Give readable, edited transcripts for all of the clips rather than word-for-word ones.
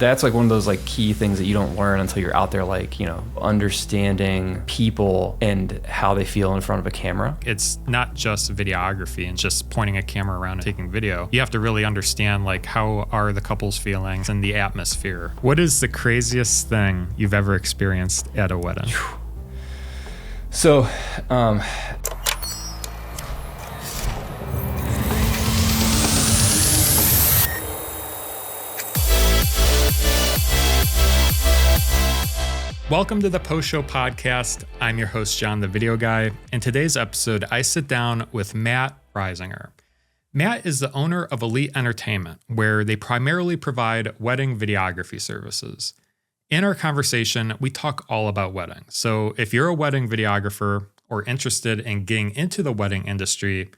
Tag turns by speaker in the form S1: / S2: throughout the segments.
S1: that's like one of those like key things that you don't learn until you're out there, like, you know, understanding people and how they feel in front of a camera.
S2: It's not just videography and just pointing a camera around and taking video. You have to really understand like how are the couple's feelings and the atmosphere. What is the craziest thing you've ever experienced at a wedding?
S1: So,
S2: Welcome to the Post Show Podcast. I'm your host, John, the Video Guy. In today's episode, I sit down with Matt Reisinger. Matt is the owner of Elite Entertainment, where they primarily provide wedding videography services. In our conversation, we talk all about weddings. So if you're a wedding videographer or interested in getting into the wedding industry,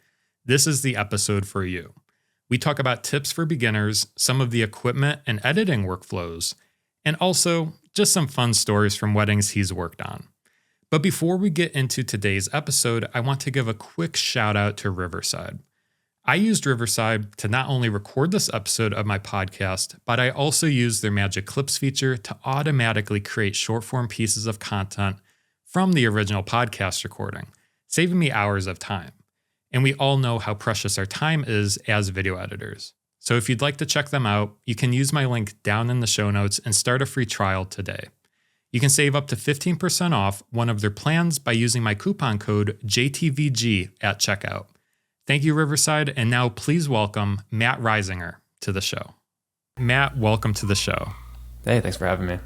S2: this is the episode for you. We talk about tips for beginners, some of the equipment and editing workflows, and also just some fun stories from weddings he's worked on. But before we get into today's episode, I want to give a quick shout out to Riverside. I used Riverside to not only record this episode of my podcast, but I also used their Magic Clips feature to automatically create short form pieces of content from the original podcast recording, saving me hours of time. And we all know how precious our time is as video editors. So if you'd like to check them out, you can use my link down in the show notes and start a free trial today. You can save up to 15% off one of their plans by using my coupon code JTVG at checkout. Thank you, Riverside, and now please welcome Matt Reisinger to the show. Matt, welcome to the show.
S1: Hey, thanks for having me.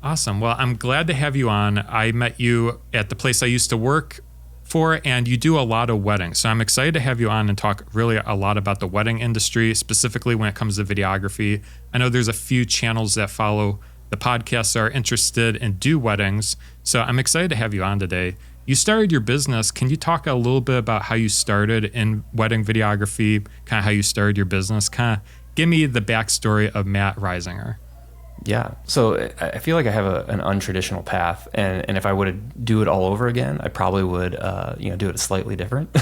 S2: Awesome. Well, I'm glad to have you on. I met you at the place I used to work for, and you do a lot of weddings. So I'm excited to have you on and talk really a lot about the wedding industry, specifically when it comes to videography. I know there's a few channels that follow the podcast that are interested and do weddings. So I'm excited to have you on today. You started your business. Can you talk a little bit about how you started in wedding videography, kind of how you started your business? Kind of give me the backstory of Matt Reisinger.
S1: Yeah. So I feel like I have an untraditional path, and if I were to do it all over again, I probably would, do it slightly different.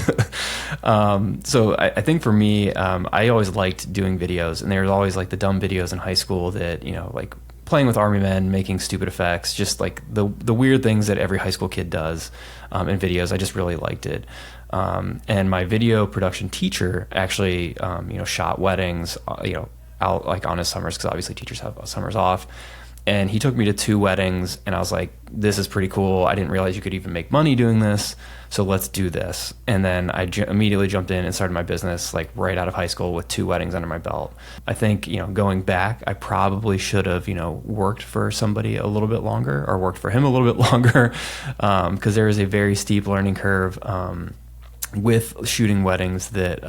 S1: So I think for me, I always liked doing videos, and there was always like the dumb videos in high school that, like playing with army men, making stupid effects, just like the weird things that every high school kid does in videos. I just really liked it. And my video production teacher actually, shot weddings, out like on his summers, because obviously teachers have summers off. And he took me to 2 weddings, and I was like, this is pretty cool. I didn't realize you could even make money doing this, so let's do this. And then I immediately jumped in and started my business like right out of high school with 2 weddings under my belt. I think, going back, I probably should have, worked for somebody a little bit longer, or worked for him a little bit longer, because there is a very steep learning curve with shooting weddings that,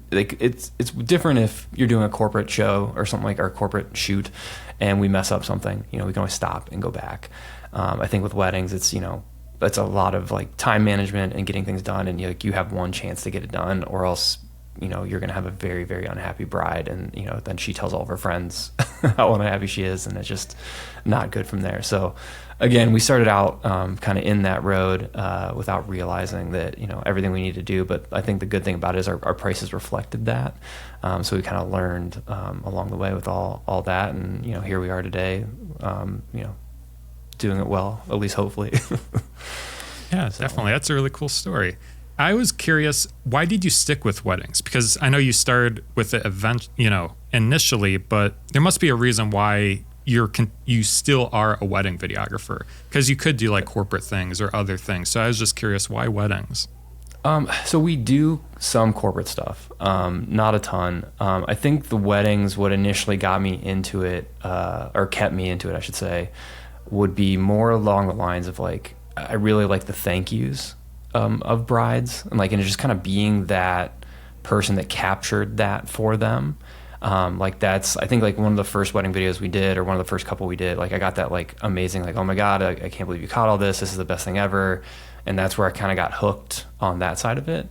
S1: like it's different if you're doing a corporate show or something like our corporate shoot and we mess up something, we can always stop and go back. I think with weddings, it's a lot of like time management and getting things done. And you have one chance to get it done, or else, you're going to have a very, very unhappy bride. And, then she tells all of her friends how unhappy she is, and it's just not good from there. So again, we started out kind of in that road without realizing that, everything we need to do. But I think the good thing about it is our prices reflected that. So we kind of learned along the way with all that. And, here we are today, doing it well, at least hopefully.
S2: Yeah, definitely. That's a really cool story. I was curious, why did you stick with weddings? Because I know you started with the event, initially, but there must be a reason why you still are a wedding videographer, because you could do like corporate things or other things. So I was just curious, why weddings?
S1: So we do some corporate stuff, not a ton. I think the weddings, what initially got me into it, or kept me into it, I should say, would be more along the lines of like, I really like the thank yous of brides, and just kind of being that person that captured that for them. That's, I think, like one of the first wedding videos we did, or one of the first couple we did, like I got that like amazing, like, oh my God, I can't believe you caught all this. This is the best thing ever. And that's where I kind of got hooked on that side of it.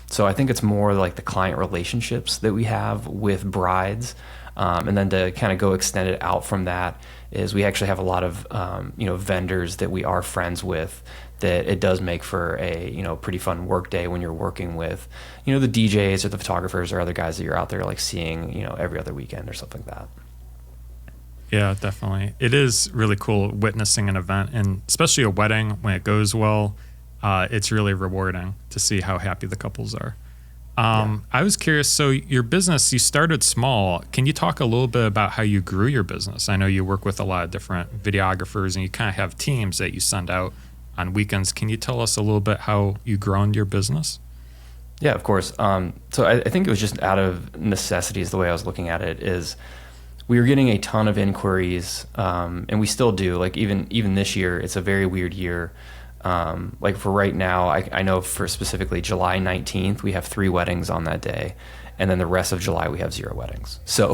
S1: So I think it's more like the client relationships that we have with brides. And then to kind of go extend it out from that is we actually have a lot of, vendors that we are friends with, that it does make for a, pretty fun work day when you're working with, the DJs or the photographers or other guys that you're out there like seeing, every other weekend or something like that.
S2: Yeah, definitely. It is really cool witnessing an event, and especially a wedding when it goes well. It's really rewarding to see how happy the couples are.
S1: Yeah.
S2: I was curious. So your business, you started small. Can you talk a little bit about how you grew your business? I know you work with a lot of different videographers, and you kind of have teams that you send out on weekends. Can you tell us a little bit how you grown your business?
S1: Yeah, of course. So I think it was just out of necessity is the way I was looking at it. Is we were getting a ton of inquiries, and we still do. Like even this year, it's a very weird year. Like for right now, I know for specifically July 19th, we have 3 weddings on that day. And then the rest of July, we have 0 weddings. So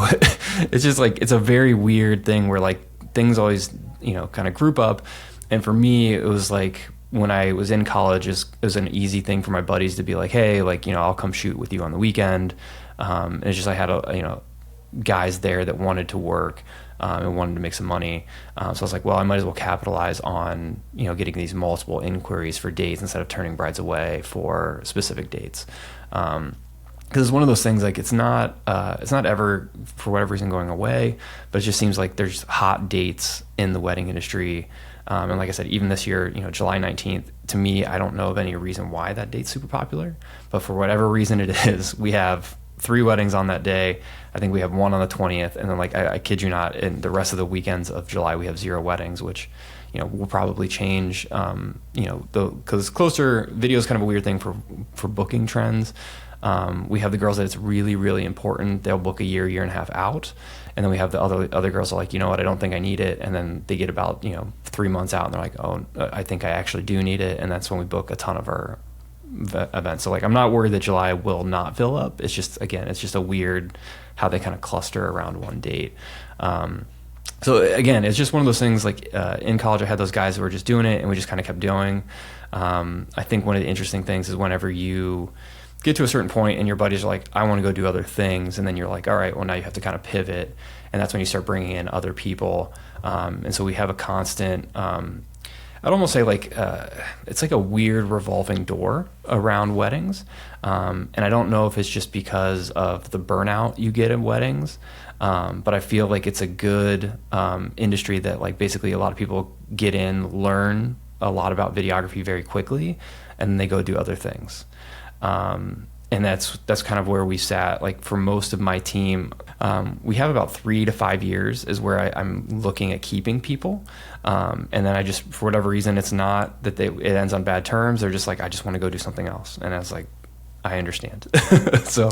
S1: it's just like, it's a very weird thing where like things always, kind of group up. And for me, it was like when I was in college, it was an easy thing for my buddies to be like, hey, like, I'll come shoot with you on the weekend. And it's just, I had guys there that wanted to work and wanted to make some money. So I was like, well, I might as well capitalize on, getting these multiple inquiries for dates instead of turning brides away for specific dates. Because it's one of those things, like it's not ever for whatever reason going away, but it just seems like there's hot dates in the wedding industry. And like I said, even this year, July 19th, to me, I don't know of any reason why that date's super popular, but for whatever reason it is, we have 3 weddings on that day. I think we have 1 on the 20th. And then like, I kid you not, in the rest of the weekends of July, we have 0 weddings, which, will probably change, because closer video is kind of a weird thing for booking trends. We have the girls that it's really, really important. They'll book a year and a half out. And then we have the other girls are like, you know what, I don't think I need it. And then they get about, 3 months out and they're like, oh, I think I actually do need it. And that's when we book a ton of our events. So like, I'm not worried that July will not fill up. It's just, again, it's just a weird how they kind of cluster around one date. So again, it's just one of those things like in college, I had those guys that were just doing it and we just kind of kept going. I think one of the interesting things is whenever you get to a certain point and your buddies are like, I want to go do other things. And then you're like, all right, well now you have to kind of pivot. And that's when you start bringing in other people. And so we have a constant, I'd almost say like, it's like a weird revolving door around weddings. And I don't know if it's just because of the burnout you get in weddings. But I feel like it's a good industry that like basically a lot of people get in, learn a lot about videography very quickly, and then they go do other things. And that's kind of where we sat. Like for most of my team, we have about 3 to 5 years is where I'm looking at keeping people. And then I just, for whatever reason, it's not that it ends on bad terms. They're just like, I just want to go do something else. And I was like, I understand. So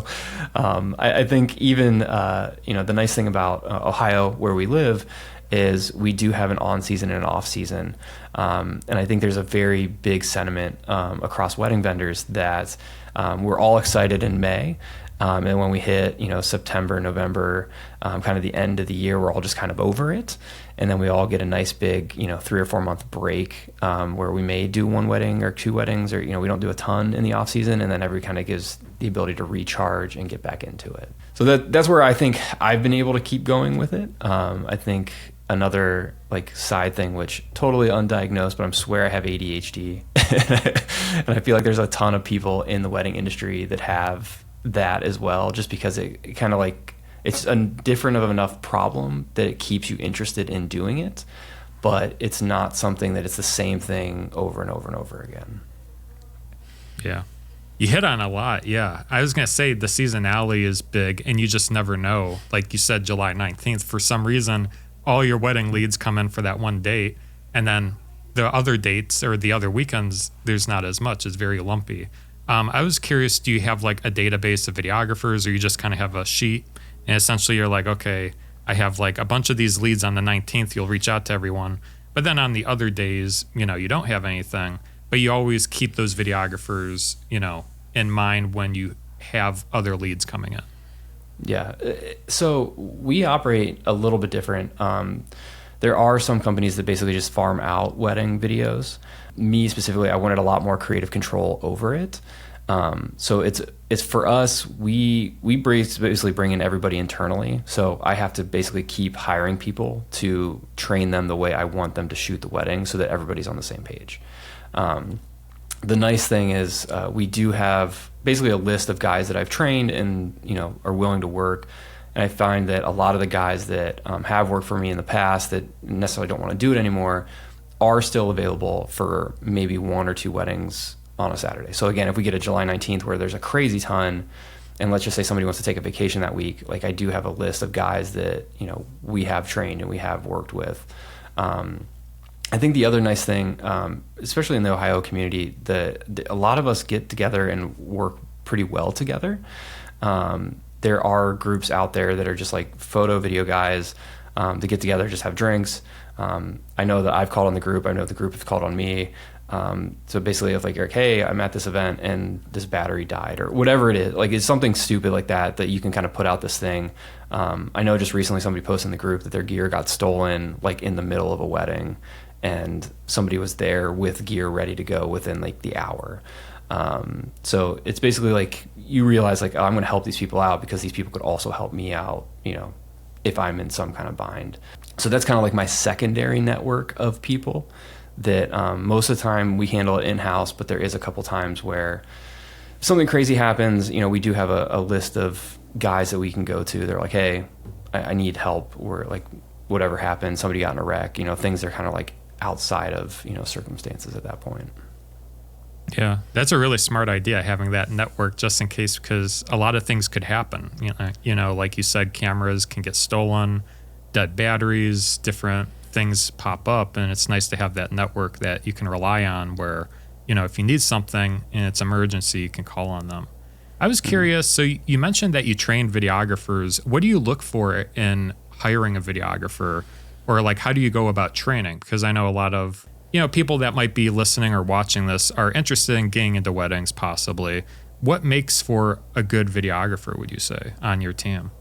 S1: I think even, the nice thing about Ohio where we live is we do have an on season and an off season. And I think there's a very big sentiment across wedding vendors that we're all excited in May. And when we hit, September, November, kind of the end of the year, we're all just kind of over it. And then we all get a nice big, 3 or 4 month break where we may do 1 wedding or 2 weddings, or, we don't do a ton in the off season. And then everybody kind of gives the ability to recharge and get back into it. So that's where I think I've been able to keep going with it. I think another like side thing, which totally undiagnosed, but I swear I have ADHD. And I feel like there's a ton of people in the wedding industry that have that as well, just because it kind of like, it's a different of enough problem that it keeps you interested in doing it, but it's not something that it's the same thing over and over and over again.
S2: Yeah. You hit on a lot. Yeah. I was going to say the seasonality is big and you just never know. Like you said, July 19th, for some reason, all your wedding leads come in for that one date. And then the other dates or the other weekends, there's not as much. It's very lumpy. I was curious, do you have like a database of videographers, or you just kind of have a sheet and essentially you're like, okay, I have like a bunch of these leads on the 19th, you'll reach out to everyone. But then on the other days, you don't have anything, but you always keep those videographers, in mind when you have other leads coming in.
S1: Yeah. So we operate a little bit different. There are some companies that basically just farm out wedding videos. Me specifically, I wanted a lot more creative control over it. So it's for us, we basically bring in everybody internally. So I have to basically keep hiring people to train them the way I want them to shoot the wedding so that everybody's on the same page. The nice thing is we do have basically a list of guys that I've trained and, are willing to work. And I find that a lot of the guys that have worked for me in the past that necessarily don't want to do it anymore are still available for maybe 1 or 2 weddings on a Saturday. So again, if we get a July 19th where there's a crazy ton, and let's just say somebody wants to take a vacation that week, like I do have a list of guys that, you know, we have trained and we have worked with. I think the other nice thing, especially in the Ohio community, a lot of us get together and work pretty well together. There are groups out there that are just like photo video guys that get together, just have drinks. I know that I've called on the group. I know the group has called on me. So basically if like, hey, I'm at this event and this battery died or whatever it is, like it's something stupid like that you can kind of put out this thing. I know just recently somebody posted in the group that their gear got stolen like in the middle of a wedding, and somebody was there with gear ready to go within like the hour. So it's basically like you realize like, oh, I'm going to help these people out because these people could also help me out, you know, if I'm in some kind of bind. So that's kind of like my secondary network of people that most of the time we handle it in-house, but there is a couple times where something crazy happens. You know, we do have a list of guys that we can go to. They're like, hey, I need help, or like whatever happened, somebody got in a wreck, you know, things that are kind of like outside of, you know, circumstances at that point.
S2: Yeah, that's a really smart idea, having that network just in case, because a lot of things could happen. You know, like you said, cameras can get stolen, dead batteries, different things pop up, and it's nice to have that network that you can rely on where, you know, if you need something and it's emergency, you can call on them. I was curious, so you mentioned that you trained videographers. What do you look for in hiring a videographer, or like how do you go about training? Because I know a lot of, you know, people that might be listening or watching this are interested in getting into weddings possibly. What makes for a good videographer, would you say, on your team?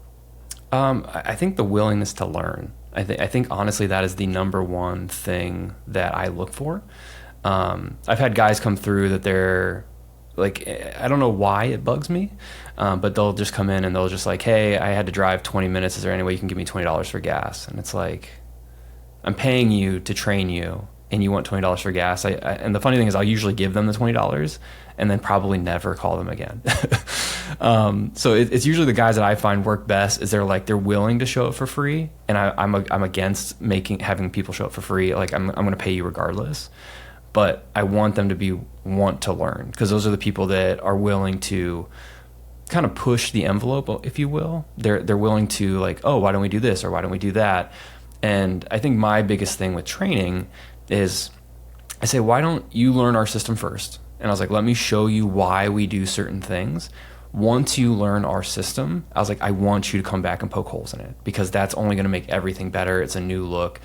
S1: I think the willingness to learn. I think honestly that is the number one thing that I look for. I've had guys come through that they're like, I don't know why it bugs me, but they'll just come in and they'll just like, hey, I had to drive 20 minutes. Is there any way you can give me $20 for gas? And it's like, I'm paying you to train you and you want $20 for gas. And the funny thing is I'll usually give them the $20 and then probably never call them again. So it's usually the guys that I find work best is they're willing to show up for free. And I'm against having people show up for free. Like I'm going to pay you regardless, but I want them to want to learn, because those are the people that are willing to kind of push the envelope, if you will. They're willing to like, oh, why don't we do this? Or why don't we do that? And I think my biggest thing with training is I say, why don't you learn our system first? And I was like, let me show you why we do certain things. Once you learn our system, I was like, I want you to come back and poke holes in it, because that's only going to make everything better. It's a new look.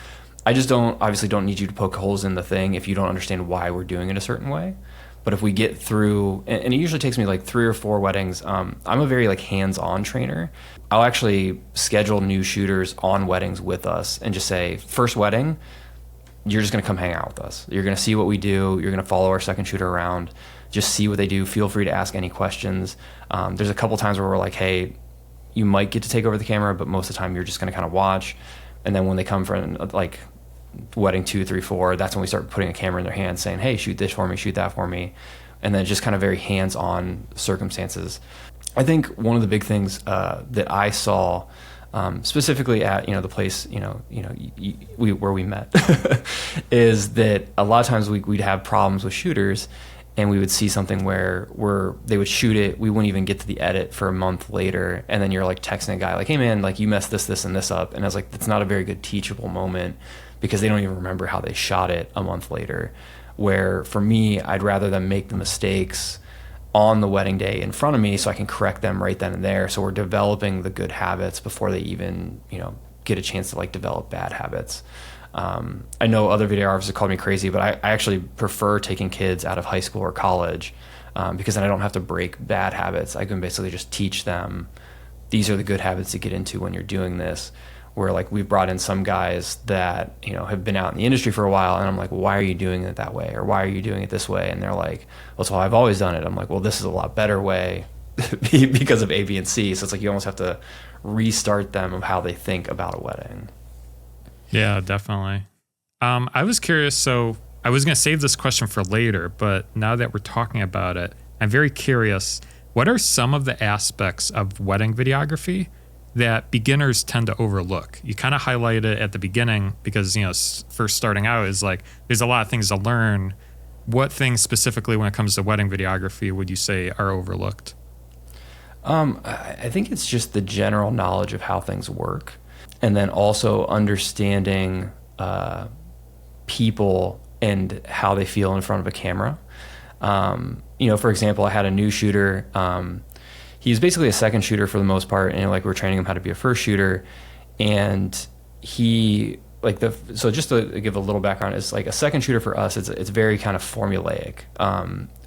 S1: I just obviously don't need you to poke holes in the thing if you don't understand why we're doing it a certain way. But if we get through, and it usually takes me like 3 or 4 weddings, I'm a very like hands-on trainer. I'll actually schedule new shooters on weddings with us and just say, first wedding, you're just going to come hang out with us. You're going to see what we do. You're going to follow our second shooter around. Just see what they do. Feel free to ask any questions. There's a couple times where we're like, hey, you might get to take over the camera, but most of the time you're just going to kind of watch. And then when they come from like wedding 2, 3, 4, that's when we start putting a camera in their hands saying, hey, shoot this for me, shoot that for me. And then just kind of very hands-on circumstances. I think one of the big things that I saw specifically at the place where we met is that a lot of times we'd have problems with shooters, and we would see something where they would shoot it, we wouldn't even get to the edit for a month later, and then you're like texting a guy like, hey man, like you messed this and this up, and I was like, that's not a very good teachable moment, because they don't even remember how they shot it a month later. Where for me, I'd rather them make the mistakes on the wedding day in front of me so I can correct them right then and there. So we're developing the good habits before they even, get a chance to like develop bad habits. I know other videographers have called me crazy, but I actually prefer taking kids out of high school or college because then I don't have to break bad habits. I can basically just teach them, these are the good habits to get into when you're doing this. Where like we've brought in some guys that, have been out in the industry for a while, and I'm like, well, why are you doing it that way? Or why are you doing it this way? And they're like, well, so I've always done it. I'm like, well, this is a lot better way because of A, B, and C. So it's like you almost have to restart them of how they think about a wedding.
S2: Yeah, definitely. I was curious, so I was going to save this question for later, but now that we're talking about it, I'm very curious, what are some of the aspects of wedding videography that beginners tend to overlook? You kind of highlight it at the beginning because, first starting out is like, there's a lot of things to learn. What things specifically when it comes to wedding videography would you say are overlooked?
S1: I think it's just the general knowledge of how things work, and then also understanding people and how they feel in front of a camera. For example, I had a new shooter. He's basically a second shooter for the most part, and we're training him how to be a first shooter. And he so just to give a little background, is like a second shooter for us. It's very kind of formulaic.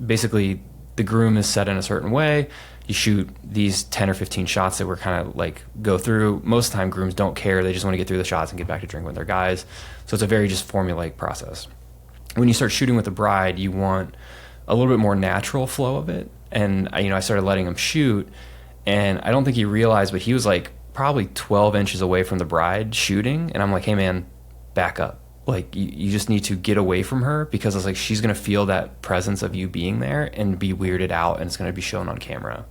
S1: Basically, the groom is set in a certain way. You shoot these 10 or 15 shots that we're kind of go through. Most of the time, grooms don't care. They just want to get through the shots and get back to drinking with their guys. So it's a very just formulaic process. When you start shooting with a bride, you want a little bit more natural flow of it. And I started letting him shoot, and I don't think he realized, but he was probably 12 inches away from the bride shooting. And I'm like, hey man, back up. You just need to get away from her, because it's she's going to feel that presence of you being there and be weirded out, and it's going to be shown on camera.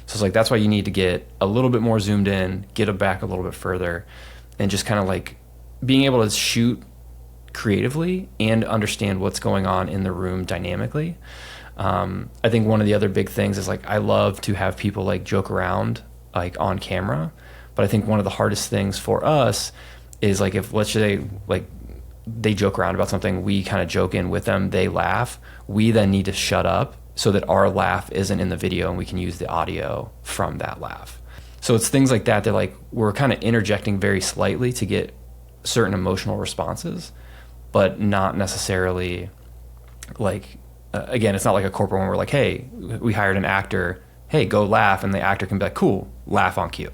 S1: So it's that's why you need to get a little bit more zoomed in, get it back a little bit further, and just kind of being able to shoot creatively and understand what's going on in the room dynamically. I think one of the other big things is I love to have people joke around on camera, but I think one of the hardest things for us is if, let's say, they joke around about something, we kind of joke in with them, they laugh, we then need to shut up so that our laugh isn't in the video and we can use the audio from that laugh. So it's things like that we're kind of interjecting very slightly to get certain emotional responses, but not necessarily again, it's not like a corporate one where hey, we hired an actor, hey, go laugh, and the actor can be cool, laugh on cue.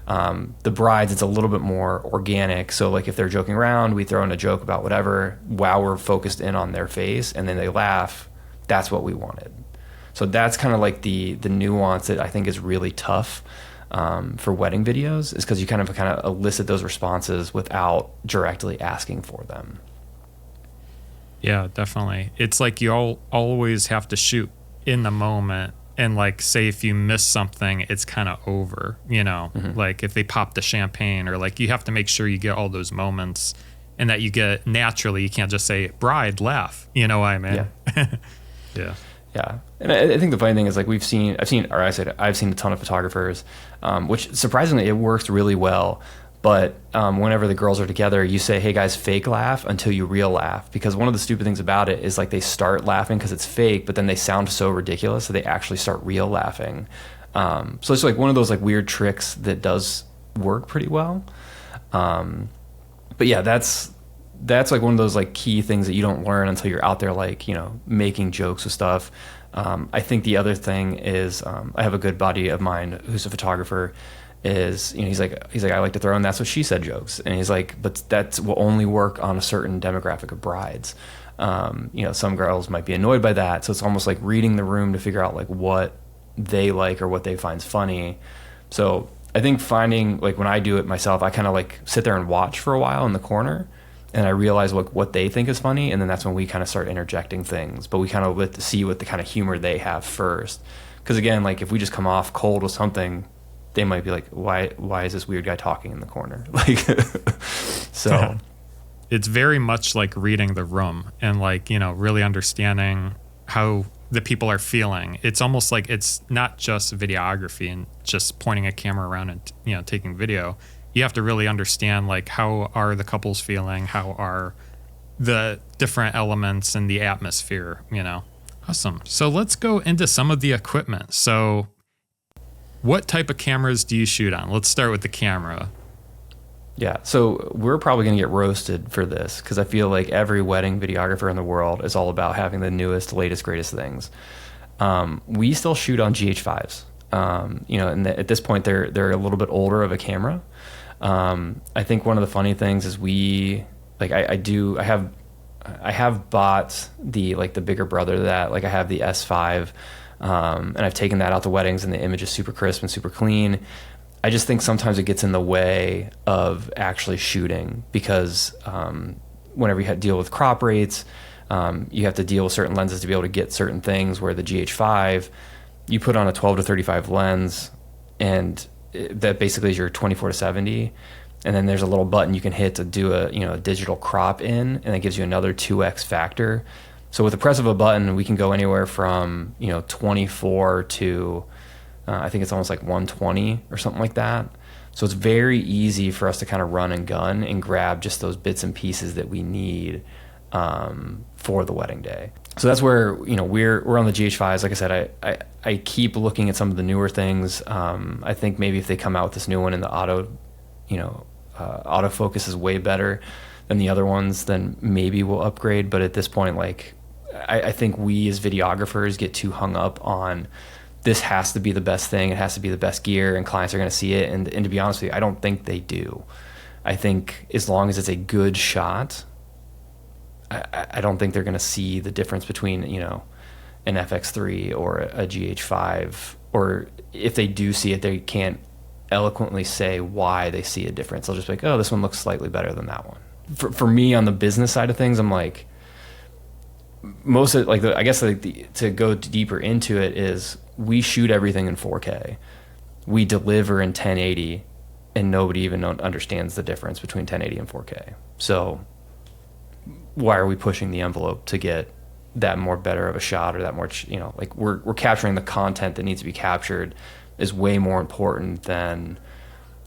S1: The brides, it's a little bit more organic. So if they're joking around, we throw in a joke about whatever while we're focused in on their face, and then they laugh. That's what we wanted. So that's kind of the nuance that I think is really tough for wedding videos, is because you kind of elicit those responses without directly asking for them.
S2: Yeah, definitely. It's you always have to shoot in the moment. And say if you miss something, it's kind of over, Mm-hmm. If they pop the champagne, or you have to make sure you get all those moments, and that you get naturally. You can't just say, bride, laugh. You know what I mean?
S1: Yeah.
S2: Yeah.
S1: Yeah. And I think the funny thing is I've seen a ton of photographers, which surprisingly it works really well. But whenever the girls are together, you say, hey guys, fake laugh until you real laugh. Because one of the stupid things about it is they start laughing because it's fake, but then they sound so ridiculous that they actually start real laughing. So it's one of those weird tricks that does work pretty well. But yeah, that's one of those key things that you don't learn until you're out there making jokes with stuff. I think the other thing is I have a good buddy of mine who's a photographer. He's like I like to throw in that's what she said jokes, and he's but that will only work on a certain demographic of brides. Some girls might be annoyed by that, so it's almost reading the room to figure out what they like or what they find funny. So I think finding when I do it myself, I kind of sit there and watch for a while in the corner, and I realize what they think is funny, and then that's when we kind of start interjecting things. But we kind of let to see what the kind of humor they have first, because again, if we just come off cold with something, they might be why is this weird guy talking in the corner? So
S2: it's very much reading the room and really understanding how the people are feeling. It's almost it's not just videography and just pointing a camera around and taking video. You have to really understand how are the couples feeling, how are the different elements and the atmosphere. Awesome. So let's go into some of the equipment. So what type of cameras do you shoot on? Let's start with the camera.
S1: Yeah, so we're probably going to get roasted for this, because I feel every wedding videographer in the world is all about having the newest, latest, greatest things. We still shoot on GH5s. And at this point, they're a little bit older of a camera. I think one of the funny things is I have bought the bigger brother to that. I have the S5. And I've taken that out to weddings, and the image is super crisp and super clean. I just think sometimes it gets in the way of actually shooting, because whenever you have to deal with crop rates, you have to deal with certain lenses to be able to get certain things, where the GH5, you put on a 12 to 35 lens, and that basically is your 24 to 70. And then there's a little button you can hit to do a digital crop in, and it gives you another 2x factor. So with the press of a button, we can go anywhere from 24 to I think it's almost like 120 or something like that. So it's very easy for us to kind of run and gun and grab just those bits and pieces that we need for the wedding day. So that's where we're on the GH5s. Like I said, I keep looking at some of the newer things. I think maybe if they come out with this new one and the autofocus is way better than the other ones, then maybe we'll upgrade. But at this point, like I think we as videographers get too hung up on this has to be the best thing, it has to be the best gear, and clients are going to see it. And to be honest with you, I don't think they do. I think as long as it's a good shot, I don't think they're going to see the difference between an FX3 or a GH5, or if they do see it, they can't eloquently say why they see a difference. They'll just be like, oh, this one looks slightly better than that one. For me, on the business side of things, I'm like, most of to go deeper into it is we shoot everything in 4K. We deliver in 1080, and nobody even understands the difference between 1080 and 4K. So why are we pushing the envelope to get that more better of a shot, or that more, we're capturing the content that needs to be captured is way more important than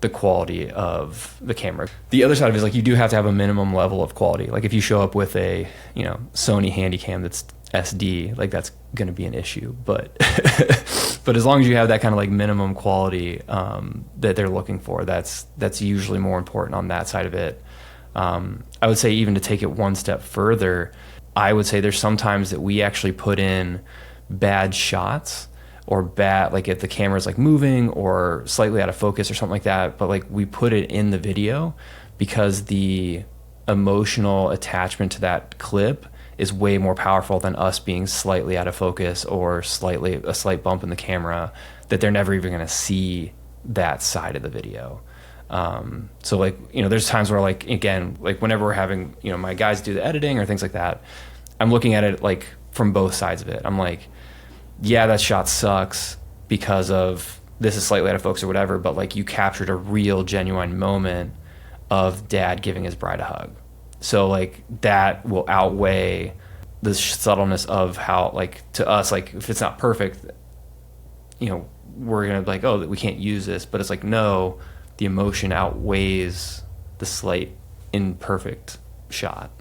S1: the quality of the camera. The other side of it is like you do have to have a minimum level of quality. Like if you show up with a Sony Handycam that's SD, like that's going to be an issue. But but as long as you have that kind of like minimum quality that they're looking for, that's usually more important on that side of it. I would say even to take it one step further, I would say there's sometimes that we actually put in bad shots or bad, like if the camera's like moving or slightly out of focus or something like that, but like we put it in the video because the emotional attachment to that clip is way more powerful than us being slightly out of focus or a slight bump in the camera, that they're never even going to see that side of the video. So like, there's times where like, again, like whenever we're having, my guys do the editing or things like that, I'm looking at it like from both sides of it. I'm like, yeah, that shot sucks because of this is slightly out of focus or whatever, but like you captured a real genuine moment of dad giving his bride a hug. So like that will outweigh the subtleness of how, like, to us, like if it's not perfect, we're going to be like, oh, we can't use this. But it's like, no, the emotion outweighs the slight imperfect shot.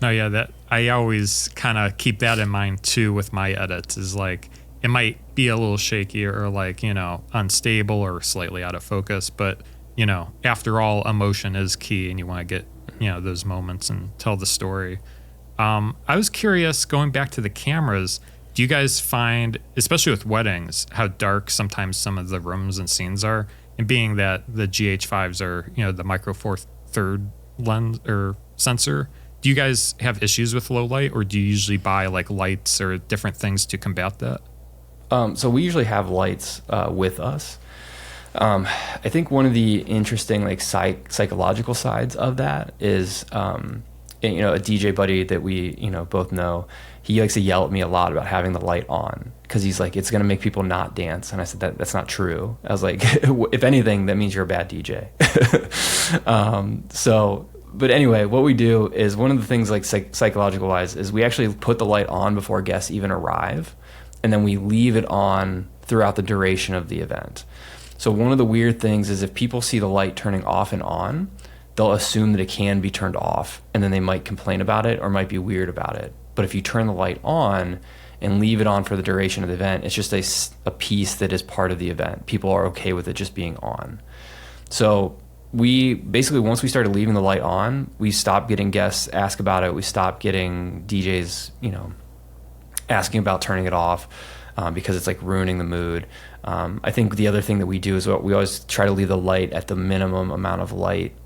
S2: No, yeah, that I always kind of keep that in mind too with my edits, is like it might be a little shaky or like, unstable or slightly out of focus, but after all, emotion is key and you want to get, those moments and tell the story. I was curious, going back to the cameras, do you guys find, especially with weddings, how dark sometimes some of the rooms and scenes are? And being that the GH5s are, the Micro Four Third lens or sensor, do you guys have issues with low light, or do you usually buy like lights or different things to combat that?
S1: So we usually have lights with us. I think one of the interesting like psychological sides of that is, a DJ buddy that we both know, he likes to yell at me a lot about having the light on because he's like, it's going to make people not dance. And I said, that's not true. I was like, if anything, that means you're a bad DJ. But anyway, what we do is one of the things like psychological wise is we actually put the light on before guests even arrive. And then we leave it on throughout the duration of the event. So one of the weird things is if people see the light turning off and on, they'll assume that it can be turned off, and then they might complain about it or might be weird about it. But if you turn the light on and leave it on for the duration of the event, it's just a piece that is part of the event. People are okay with it just being on. So we basically, once we started leaving the light on, we stopped getting guests ask about it. We stopped getting DJs, asking about turning it off because it's like ruining the mood. I think the other thing that we do is we always try to leave the light at the minimum amount of light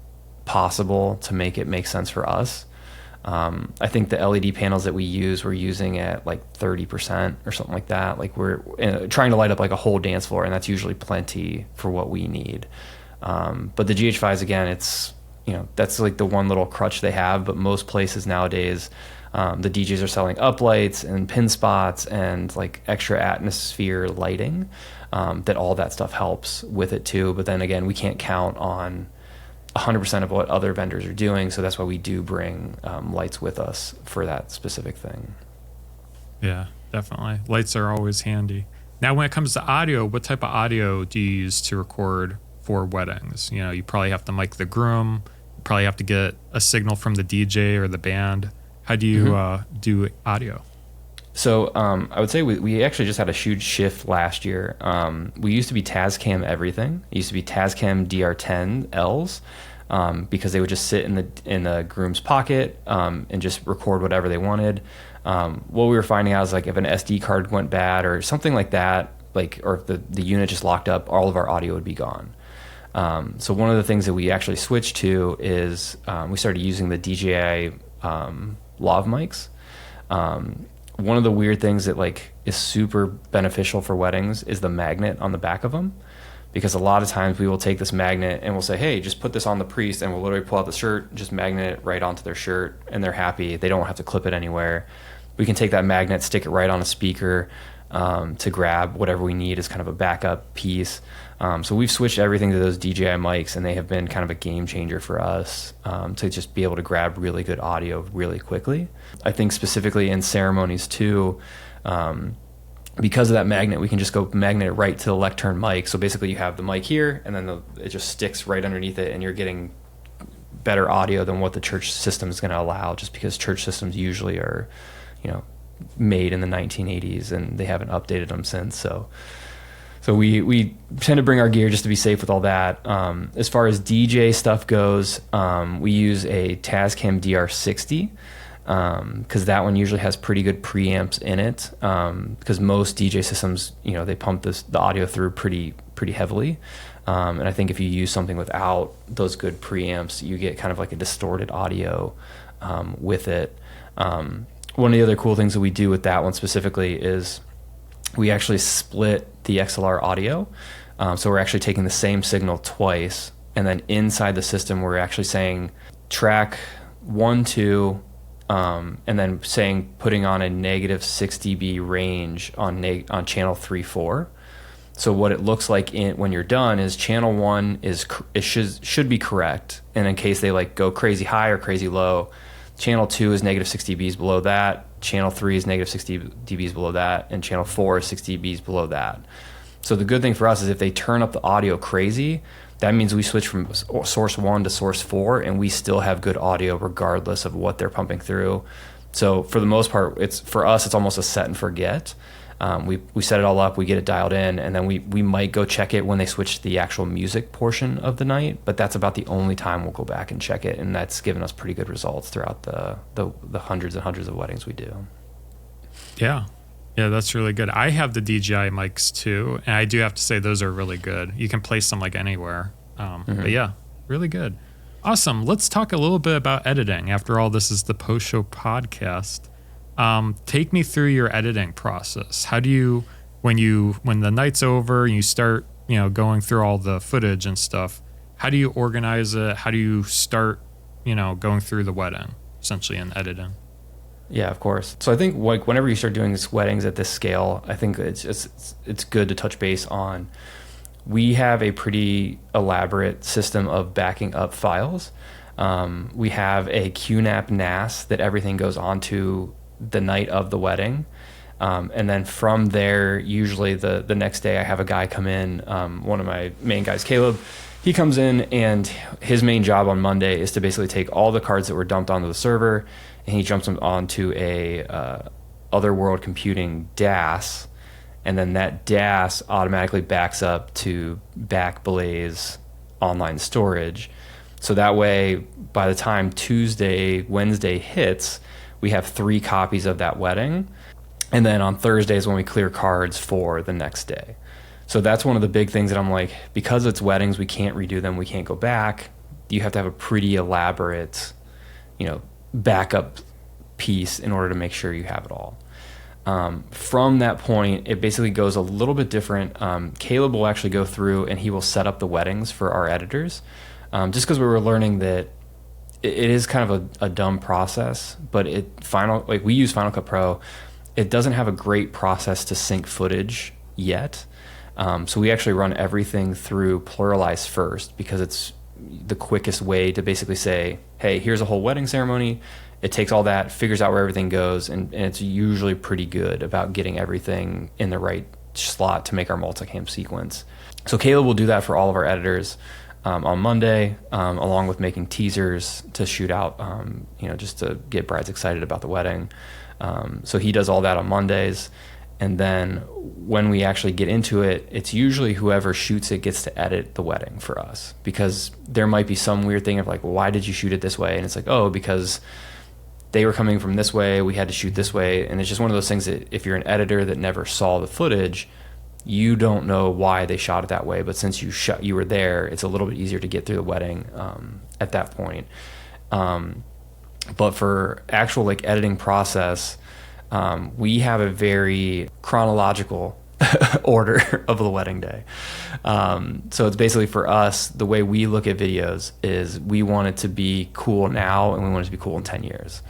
S1: possible to make it make sense for us. I think the LED panels that we use, we're using at like 30% or something like that. Like we're trying to light up like a whole dance floor, and that's usually plenty for what we need. But the GH5s, again, it's, that's like the one little crutch they have, but most places nowadays, The DJs are selling uplights and pin spots and like extra atmosphere lighting. That all that stuff helps with it too. But then again, we can't count on 100% of what other vendors are doing. So that's why we do bring lights with us for that specific thing.
S2: Yeah, definitely. Lights are always handy. Now, when it comes to audio, what type of audio do you use to record for weddings? You know, you probably have to mic the groom. You probably have to get a signal from the DJ or the band. How do you do audio?
S1: So I would say we actually just had a huge shift last year. We used to be Tascam everything. It used to be Tascam DR10Ls because they would just sit in the groom's pocket and just record whatever they wanted. What we were finding out is like if an SD card went bad or something like that, like or if the unit just locked up, all of our audio would be gone. So one of the things that we actually switched to is we started using the DJI lav mics. One of the weird things that like is super beneficial for weddings is the magnet on the back of them, because a lot of times we will take this magnet and we'll say, hey, just put this on the priest, and we'll literally pull out the shirt, just magnet it right onto their shirt, and they're happy. They don't have to clip it anywhere. We can take that magnet, stick it right on a speaker to grab whatever we need as kind of a backup piece. So we've switched everything to those DJI mics, and they have been kind of a game changer for us to just be able to grab really good audio really quickly. I think specifically in ceremonies too, because of that magnet, we can just go magnet it right to the lectern mic. So basically you have the mic here, and then it just sticks right underneath it, and you're getting better audio than what the church system is going to allow, just because church systems usually are, made in the 1980s, and they haven't updated them since. So we tend to bring our gear just to be safe with all that. As far as DJ stuff goes, we use a Tascam DR60 because that one usually has pretty good preamps in it. Because most DJ systems, they pump the audio through pretty heavily. And I think if you use something without those good preamps, you get kind of like a distorted audio with it. One of the other cool things that we do with that one specifically is we actually split the XLR audio. So we're actually taking the same signal twice, and then inside the system we're actually saying track 1, 2, and then putting on a negative 6 dB range on channel 3, 4. So what it looks like when you're done is channel 1 should be correct, and in case they like go crazy high or crazy low, channel 2 is negative 6 dBs below that, channel 3 is negative 60 dBs below that, and channel 4 is 60 dBs below that. So the good thing for us is if they turn up the audio crazy, that means we switch from source 1 to source 4, and we still have good audio regardless of what they're pumping through. So for the most part, for us, it's almost a set and forget. We set it all up, we get it dialed in, and then we might go check it when they switch the actual music portion of the night, but that's about the only time we'll go back and check it, and that's given us pretty good results throughout the hundreds and hundreds of weddings we do.
S2: Yeah, that's really good. I have the DJI mics too, and I do have to say those are really good. You can place them like anywhere. But yeah, really good. Awesome. Let's talk a little bit about editing. After all, this is the post-show podcast. Take me through your editing process. How do you, when the night's over and you start, going through all the footage and stuff, how do you organize it? How do you start, going through the wedding, essentially, in editing?
S1: Yeah, of course. So I think whenever you start doing these weddings at this scale, I think it's good to touch base on. We have a pretty elaborate system of backing up files. We have a QNAP NAS that everything goes onto the night of the wedding. And then from there, usually the next day I have a guy come in, one of my main guys, Caleb, he comes in, and his main job on Monday is to basically take all the cards that were dumped onto the server, and he jumps them onto a Otherworld Computing DAS, and then that DAS automatically backs up to Backblaze online storage. So that way, by the time Wednesday hits, we have 3 copies of that wedding. And then on Thursdays when we clear cards for the next day. So that's one of the big things that I'm like, because it's weddings, we can't redo them, we can't go back. You have to have a pretty elaborate, backup piece in order to make sure you have it all. From that point, it basically goes a little bit different. Caleb will actually go through and he will set up the weddings for our editors. Just because we were learning that it is kind of a dumb process, but we use Final Cut Pro. It doesn't have a great process to sync footage yet. So we actually run everything through Pluralize first because it's the quickest way to basically say, hey, here's a whole wedding ceremony. It takes all that, figures out where everything goes, and it's usually pretty good about getting everything in the right slot to make our multicam sequence. So Caleb will do that for all of our editors on Monday, along with making teasers to shoot out, just to get brides excited about the wedding. So he does all that on Mondays. And then when we actually get into it, it's usually whoever shoots it gets to edit the wedding for us, because there might be some weird thing of like, well, why did you shoot it this way? And it's like, oh, because they were coming from this way, we had to shoot this way. And it's just one of those things that if you're an editor that never saw the footage, you don't know why they shot it that way. But since you were there, it's a little bit easier to get through the wedding at that point. But for actual like editing process, we have a very chronological order of the wedding day. So it's basically for us, the way we look at videos is we want it to be cool now and we want it to be cool in 10 years.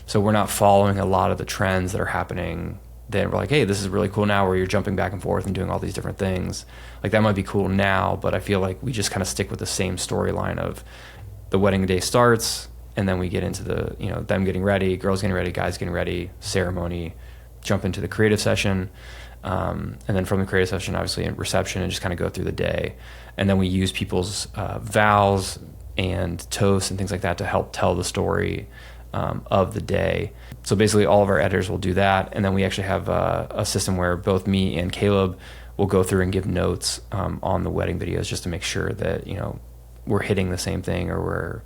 S1: So we're not following a lot of the trends that are happening. Then we're like, hey, this is really cool now where you're jumping back and forth and doing all these different things. Like that might be cool now, but I feel like we just kind of stick with the same storyline of the wedding day starts, and then we get into the, them getting ready, girls getting ready, guys getting ready, ceremony, jump into the creative session. And then from the creative session, obviously in reception, and just kind of go through the day. And then we use people's vows and toasts and things like that to help tell the story of the day. So basically all of our editors will do that. And then we actually have a system where both me and Caleb will go through and give notes on the wedding videos just to make sure that, we're hitting the same thing, or we're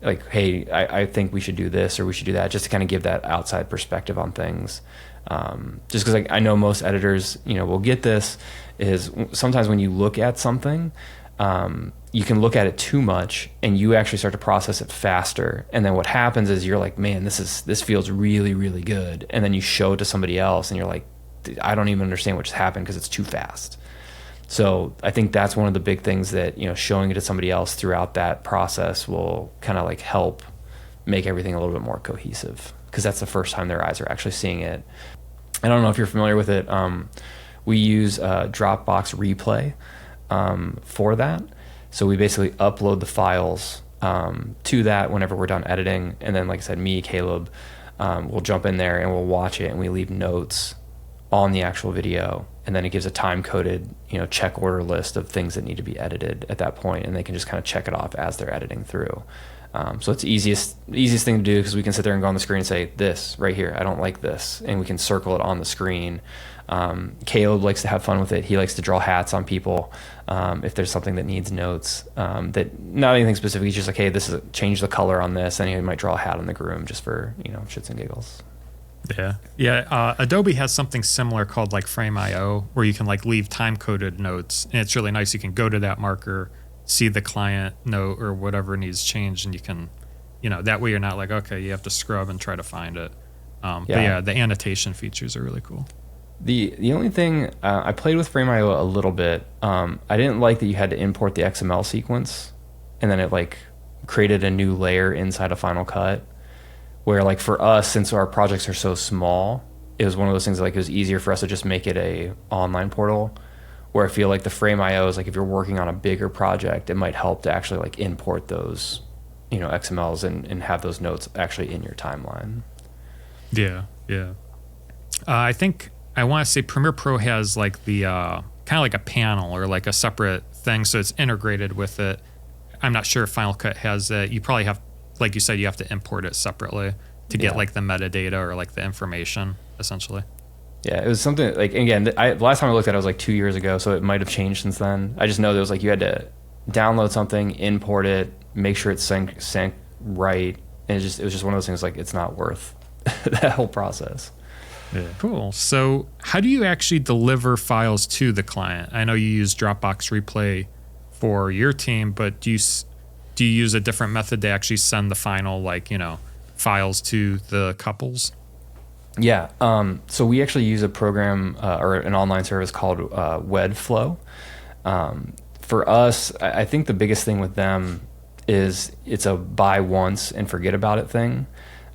S1: like, hey, I think we should do this or we should do that, just to kind of give that outside perspective on things. Just because I know most editors, will get this, is sometimes when you look at something, you can look at it too much and you actually start to process it faster. And then what happens is you're like, man, this feels really, really good. And then you show it to somebody else and you're like, I don't even understand what just happened because it's too fast. So I think that's one of the big things that, showing it to somebody else throughout that process will kind of like help make everything a little bit more cohesive, because that's the first time their eyes are actually seeing it. I don't know if you're familiar with it. We use Dropbox Replay for that. So we basically upload the files to that whenever we're done editing. And then, like I said, me, Caleb, we'll jump in there and we'll watch it, and we leave notes on the actual video. And then it gives a time-coded, check order list of things that need to be edited at that point, and they can just kind of check it off as they're editing through. So it's the easiest thing to do, because we can sit there and go on the screen and say, this right here, I don't like this, and we can circle it on the screen. Caleb likes to have fun with it. He likes to draw hats on people if there's something that needs notes. That not anything specific. He's just like, hey, change the color on this, and he might draw a hat on the groom just for shits and giggles.
S2: Yeah. Adobe has something similar called like Frame.io, where you can like leave time-coded notes, and it's really nice. You can go to that marker, see the client note or whatever needs changed, and you can, that way you're not like, okay, you have to scrub and try to find it. But yeah, the annotation features are really cool.
S1: The only thing, I played with Frame.io a little bit. I didn't like that you had to import the XML sequence, and then it like created a new layer inside of Final Cut. Where like for us, since our projects are so small, it was one of those things that, like, it was easier for us to just make it a online portal. Where I feel like the Frame.io is like, if you're working on a bigger project, it might help to actually like import those, XMLs and have those notes actually in your timeline.
S2: Yeah. I think I want to say Premiere Pro has like the kind of like a panel or like a separate thing, so it's integrated with it. I'm not sure if Final Cut has it. You probably have, like you said, you have to import it separately to get like the metadata or like the information, essentially.
S1: Yeah, it was something like, again, the last time I looked at it was like 2 years ago, so it might have changed since then. I just know there was like, you had to download something, import it, make sure it's synced right, and it was just one of those things like, it's not worth that whole process.
S2: Yeah. Cool. So how do you actually deliver files to the client? I know you use Dropbox Replay for your team, but do you use a different method to actually send the final, like, files to the couples?
S1: Yeah. So we actually use a program or an online service called Webflow. For us, I think the biggest thing with them is it's a buy once and forget about it thing.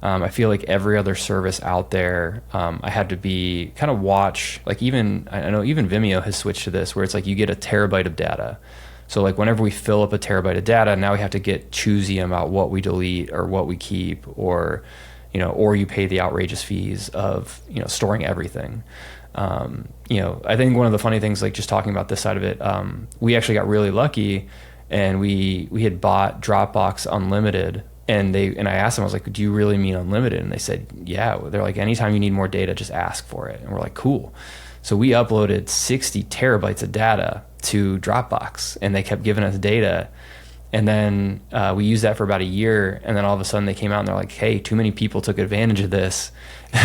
S1: I feel like every other service out there, I had to be kind of watch, like I know even Vimeo has switched to this, where it's like you get a terabyte of data. So like whenever we fill up a terabyte of data, now we have to get choosy about what we delete or what we keep, or you pay the outrageous fees of, storing everything. I think one of the funny things, like just talking about this side of it, we actually got really lucky, and we had bought Dropbox Unlimited. And I asked them, I was like, do you really mean unlimited? And they said, yeah. They're like, anytime you need more data, just ask for it. And we're like, cool. So we uploaded 60 terabytes of data to Dropbox, and they kept giving us data. And then we used that for about a year. And then all of a sudden they came out and they're like, hey, too many people took advantage of this.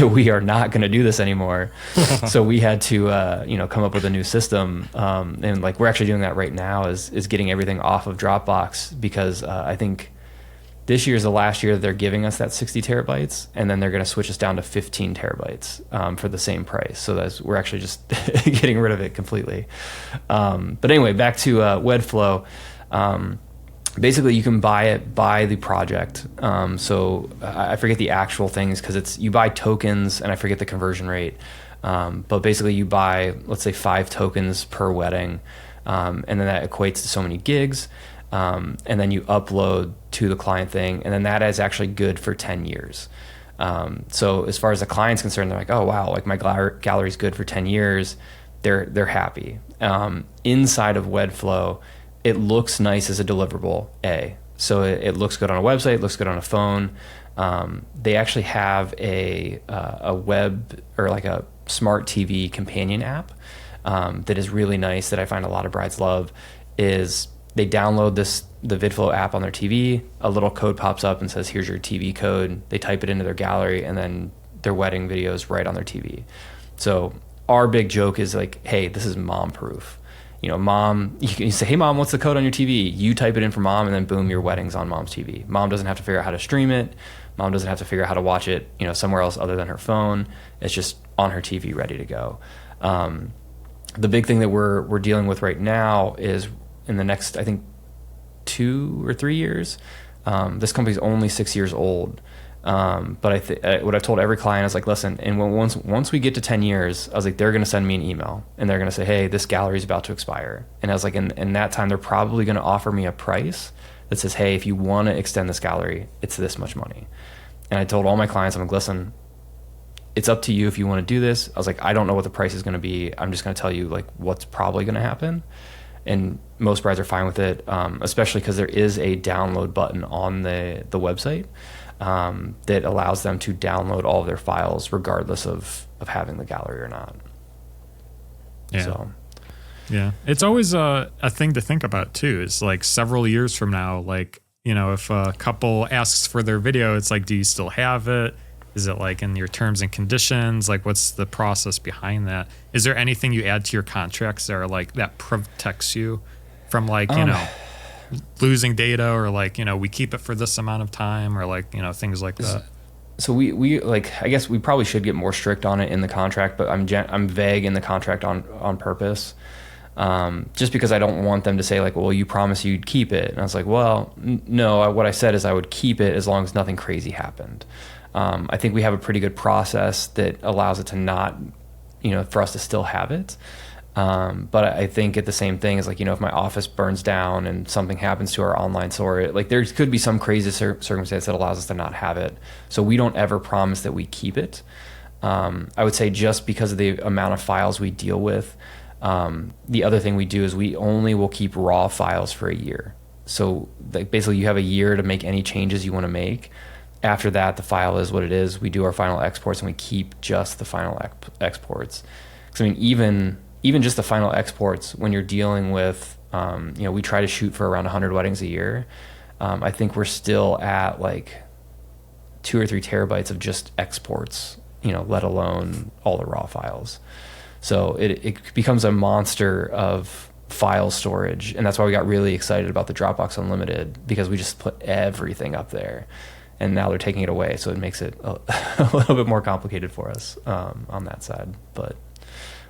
S1: We are not going to do this anymore. So we had to, come up with a new system. And like, we're actually doing that right now is getting everything off of Dropbox, because I think this year is the last year that they're giving us that 60 terabytes, and then they're going to switch us down to 15 terabytes for the same price. So we're actually just getting rid of it completely. But anyway, back to Webflow. Basically, you can buy it by the project. So I forget the actual things, because you buy tokens, and I forget the conversion rate. But basically, you buy, let's say, 5 tokens per wedding, and then that equates to so many gigs. And then you upload to the client thing, and then that is actually good for 10 years. So as far as the client's concerned, they're like, oh wow, like my gallery's good for 10 years. They're happy. Inside of Webflow, it looks nice as a deliverable. So it looks good on a website, it looks good on a phone. They actually have a web, or like a smart TV companion app that is really nice, that I find a lot of brides love. Is they download the VidFlow app on their TV, a little code pops up and says, here's your TV code. They type it into their gallery, and then their wedding video is right on their TV. So our big joke is like, hey, this is mom proof. Mom, you say, hey mom, what's the code on your TV? You type it in for mom, and then boom, your wedding's on mom's TV. Mom doesn't have to figure out how to stream it. Mom doesn't have to figure out how to watch it, somewhere else other than her phone. It's just on her TV, ready to go. The big thing that we're dealing with right now is, in the next, I think, 2 or 3 years, this company's only 6 years old. But what I've told every client is like, listen, and once we get to 10 years, I was like, they're going to send me an email, and they're going to say, hey, this gallery is about to expire. And I was like, in that time, they're probably going to offer me a price that says, hey, if you want to extend this gallery, it's this much money. And I told all my clients, I'm like, listen, it's up to you if you want to do this. I was like, I don't know what the price is going to be. I'm just going to tell you like what's probably going to happen. And most brides are fine with it, especially because there is a download button on the website that allows them to download all of their files regardless of having the gallery or not.
S2: Yeah.
S1: So.
S2: Yeah. It's always a thing to think about too. It's like several years from now, like, if a couple asks for their video, it's like, do you still have it? Is it like in your terms and conditions? Like, what's the process behind that? Is there anything you add to your contracts that are like that protects you from like, losing data, or like, we keep it for this amount of time, or like, things like that?
S1: So we like, I guess we probably should get more strict on it in the contract, but I'm vague in the contract on purpose. Just because I don't want them to say like, well, you promised you'd keep it. And I was like, well, no, what I said is I would keep it as long as nothing crazy happened. I think we have a pretty good process that allows it to not, for us to still have it. But I think at the same thing is like, if my office burns down and something happens to our online store, like there could be some crazy circumstance that allows us to not have it. So we don't ever promise that we keep it. I would say just because of the amount of files we deal with, the other thing we do is we only will keep raw files for a year. So like basically you have a year to make any changes you want to make. After that, the file is what it is. We do our final exports, and we keep just the final exports. Because I mean, even just the final exports, when you're dealing with, we try to shoot for around 100 weddings a year. I think we're still at like 2 or 3 terabytes of just exports, let alone all the raw files. So it becomes a monster of file storage, and that's why we got really excited about the Dropbox Unlimited, because we just put everything up there. And now they're taking it away, so it makes it a little bit more complicated for us on that side. But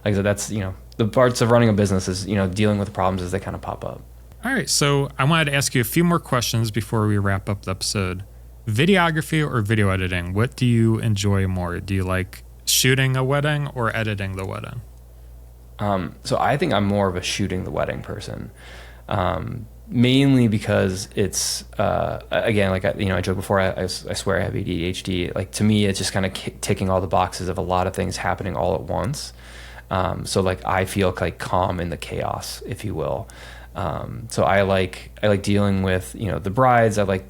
S1: like I said, that's, the parts of running a business is, dealing with the problems as they kind of pop up.
S2: All right, so I wanted to ask you a few more questions before we wrap up the episode. Videography or video editing, what do you enjoy more? Do you like shooting a wedding or editing the wedding?
S1: So I think I'm more of a shooting the wedding person, mainly because it's, again, like, I joked before, I swear I have ADHD. Like, to me, it's just kind of ticking all the boxes of a lot of things happening all at once. So like I feel like calm in the chaos, if you will. So I like dealing with, the brides. I like,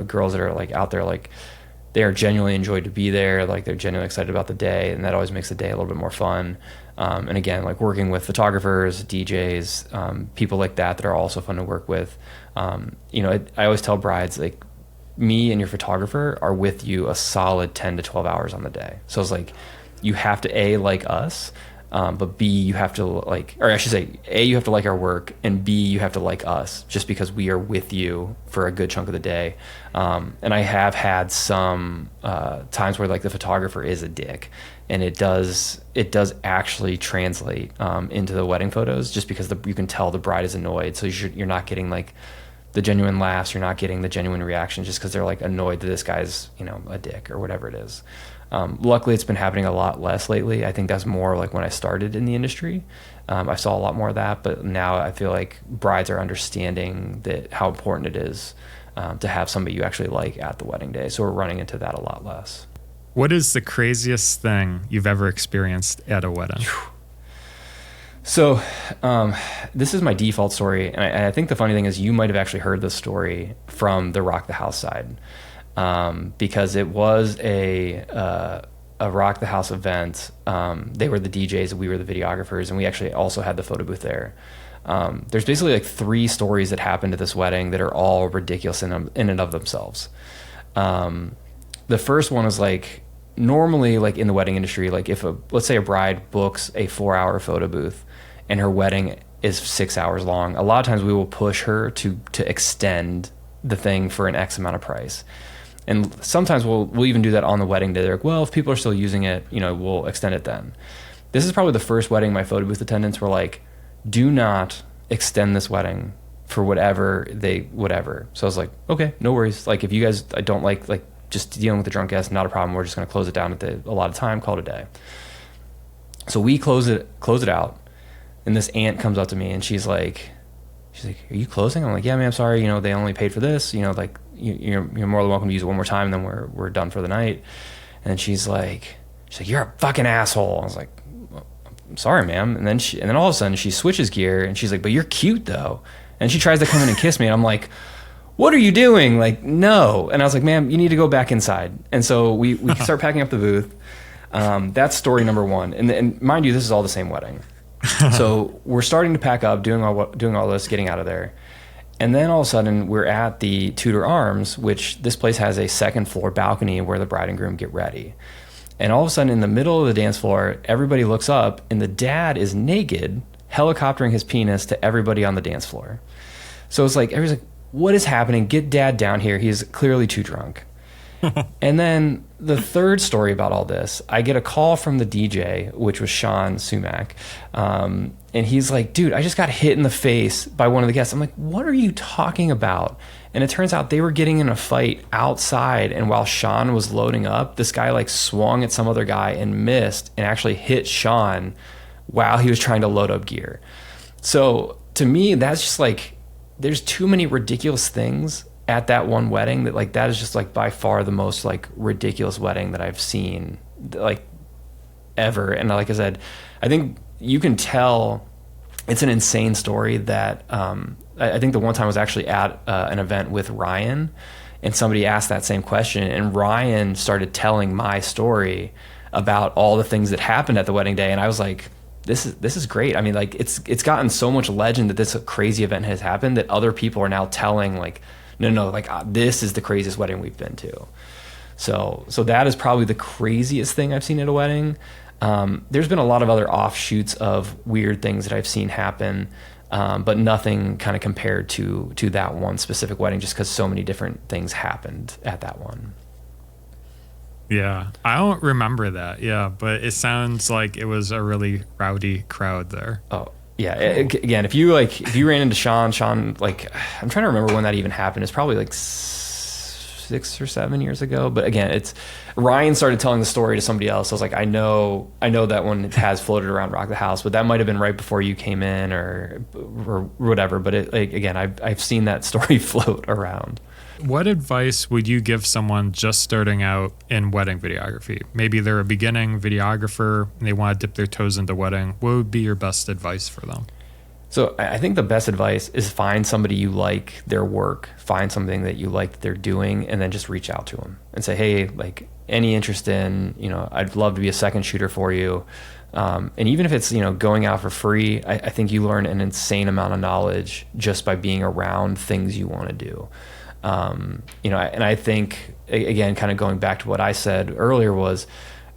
S1: girls that are like out there, like they are genuinely enjoyed to be there. Like they're genuinely excited about the day, and that always makes the day a little bit more fun. And again, like working with photographers, DJs, people like that are also fun to work with. I always tell brides, like, me and your photographer are with you a solid 10 to 12 hours on the day. So it's like, you have to A, like us, but B, you have to like, or I should say, A, you have to like our work, and B, you have to like us, just because we are with you for a good chunk of the day. And I have had some times where like the photographer is a dick, and it does actually translate into the wedding photos, just because you can tell the bride is annoyed. So you're not getting like the genuine laughs, you're not getting the genuine reaction, just because they're like annoyed that this guy's a dick or whatever it is. Luckily, it's been happening a lot less lately. I think that's more like when I started in the industry. I saw a lot more of that, but now I feel like brides are understanding that how important it is to have somebody you actually like at the wedding day. So we're running into that a lot less.
S2: What is the craziest thing you've ever experienced at a wedding?
S1: So this is my default story, and I think the funny thing is you might have actually heard this story from the Rock the House side. Because it was a Rock the House event. They were the DJs, we were the videographers, and we actually also had the photo booth there. There's basically like 3 stories that happened at this wedding that are all ridiculous in and of themselves. The first one was like, normally like in the wedding industry, like if let's say a bride books a 4-hour photo booth and her wedding is 6 hours long, a lot of times we will push her to extend the thing for an X amount of price. And sometimes we'll even do that on the wedding day. They're like, well, if people are still using it, we'll extend it then. This is probably the first wedding my photo booth attendants were like, do not extend this wedding for whatever. So I was like, okay, no worries. Like, if you guys don't like just dealing with the drunk guests, not a problem. We're just going to close it down at a lot of time, call it a day. So we close it out. And this aunt comes up to me and she's like, are you closing? I'm like, yeah, man, I'm sorry. They only paid for this, like, you're more than welcome to use it one more time, and then we're done for the night. And she's like, you're a fucking asshole. I was like, well, I'm sorry, ma'am. And then all of a sudden she switches gear and she's like, but you're cute though. And she tries to come in and kiss me, and I'm like, what are you doing? Like, no. And I was like, ma'am, you need to go back inside. And so we start packing up the booth. That's story number 1. And mind you, this is all the same wedding. So we're starting to pack up, doing all this, getting out of there. And then all of a sudden, we're at the Tudor Arms, which this place has a 2nd floor balcony where the bride and groom get ready. And all of a sudden, in the middle of the dance floor, everybody looks up, and the dad is naked, helicoptering his penis to everybody on the dance floor. So it's like, everybody's like, what is happening? Get dad down here. He's clearly too drunk. And then the third story about all this, I get a call from the DJ, which was Sean Sumac. And he's like, dude, I just got hit in the face by one of the guests. I'm like, what are you talking about? And it turns out they were getting in a fight outside. And while Sean was loading up, this guy like swung at some other guy and missed and actually hit Sean while he was trying to load up gear. So to me, that's just like, there's too many ridiculous things at that one wedding that is just like by far the most like ridiculous wedding that I've seen like ever. And like I said, I think you can tell it's an insane story that I think the one time I was actually at an event with Ryan, and somebody asked that same question, and Ryan started telling my story about all the things that happened at the wedding day, and I was like, this is great. I mean, like it's gotten so much legend that this crazy event has happened that other people are now telling like, no, like this is the craziest wedding we've been to. So that is probably the craziest thing I've seen at a wedding. There's been a lot of other offshoots of weird things that I've seen happen, but nothing kind of compared to that one specific wedding, just because so many different things happened at that one.
S2: Yeah, I don't remember that. Yeah, but it sounds like it was a really rowdy crowd there.
S1: Oh, Yeah. Again, if you ran into Sean, like, I'm trying to remember when that even happened. It's probably like 6 or 7 years ago. But again, Ryan started telling the story to somebody else. I was like, I know that one has floated around Rock the House, but that might have been right before you came in or whatever. But again, I've seen that story float around.
S2: What advice would you give someone just starting out in wedding videography? Maybe they're a beginning videographer and they want to dip their toes into wedding. What would be your best advice for them?
S1: So I think the best advice is find somebody you like their work, find something that you like that they're doing, and then just reach out to them and say, hey, like, any interest in, I'd love to be a second shooter for you. And even if it's, going out for free, I think you learn an insane amount of knowledge just by being around things you want to do. And I think, again, kind of going back to what I said earlier, was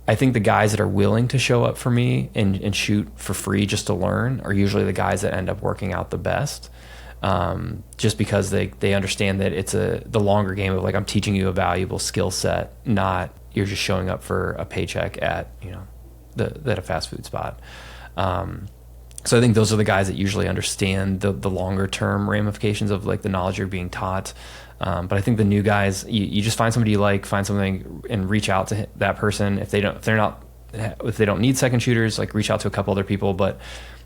S1: I think the guys that are willing to show up for me and shoot for free just to learn are usually the guys that end up working out the best. Just because they understand that it's the longer game of, like, I'm teaching you a valuable skill set, not you're just showing up for a paycheck at, at a fast food spot. So I think those are the guys that usually understand the longer term ramifications of, like, the knowledge you're being taught. But I think the new guys, you just find somebody you like, find something, and reach out to that person. If they don't need second shooters, like, reach out to a couple other people. But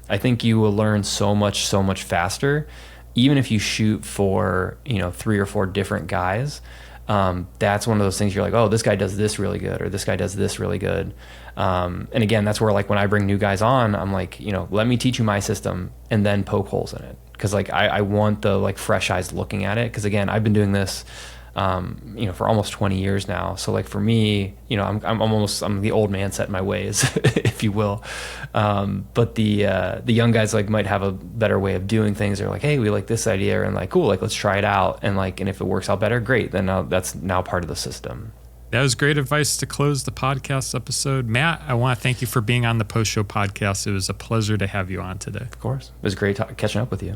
S1: I think you will learn so much faster, even if you shoot for 3 or 4 different guys. That's one of those things you're like, oh, this guy does this really good, or this guy does this really good. And again, that's where, like, when I bring new guys on, I'm like, let me teach you my system and then poke holes in it. Cause, like, I want the, like, fresh eyes looking at it. Cause again, I've been doing this, for almost 20 years now. So, like, for me, I'm the old man set in my ways, if you will. But the young guys, like, might have a better way of doing things. They're like, hey, we like this idea, and, like, cool, like, let's try it out. And, like, and if it works out better, great. Then that's now part of the system.
S2: That was great advice to close the podcast episode. Matt, I want to thank you for being on the Post Show podcast. It was a pleasure to have you on today.
S1: Of course. It was great catching up with you.